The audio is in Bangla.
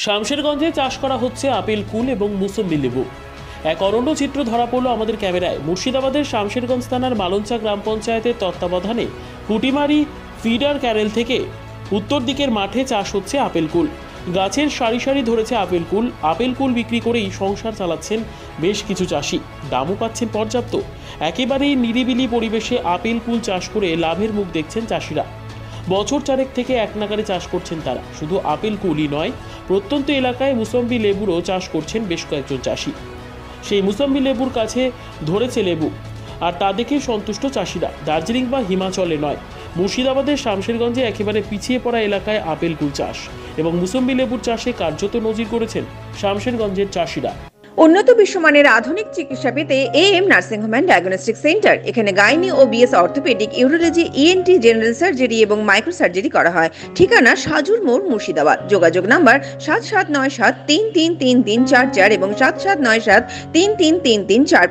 শামশেরগঞ্জে চাষ করা হচ্ছে আপেল কুল এবং মুসম্বি লেবু। এক অনন্য চিত্র ধরা পড়লো আমাদের ক্যামেরায়। মুর্শিদাবাদের শামশেরগঞ্জ থানার মালঞ্চা গ্রাম পঞ্চায়েতের তত্ত্বাবধানে কুটিমারি ফিডার ক্যারেল থেকে উত্তর দিকের মাঠে চাষ হচ্ছে আপেল কুল। গাছের সারি সারি ধরেছে আপেল কুল বিক্রি করেই সংসার চালাচ্ছেন বেশ কিছু চাষি। দামও পাচ্ছেন পর্যাপ্ত। একেবারেই নিরিবিলি পরিবেশে আপেল কুল চাষ করে লাভের মুখ দেখছেন চাষিরা। বছর চারেক থেকে এক নাগারে চাষ করছেন তারা। শুধু আপেল কুলই নয়, প্রত্যন্ত এলাকায় মুসম্বি লেবুরও চাষ করছেন বেশ কয়েকজন চাষি। সেই মুসম্বি লেবুর কাছে ধরেছে লেবু, আর তা দেখে সন্তুষ্ট চাষিরা। দার্জিলিং বা হিমাচলে নয়, মুর্শিদাবাদের শামশেরগঞ্জে একেবারে পিছিয়ে পড়া এলাকায় আপেল কুল চাষ এবং মুসম্বি লেবুর চাষে কার্যত নজির করেছেন শামশেরগঞ্জের চাষিরা। উন্নত বিশ্বমানের আধুনিক চিকিৎসা পেতে AM nursing home and diagnostic centre. এখানে গাইনি ও BS orthopaedic, urology, ENT, general surgery এবং মাইক্রো সার্জারি করা হয়। ঠিকানা সাজুর মোড়, মুর্শিদাবাদ। যোগাযোগ নাম্বার 7797333344 এবং 7797333345।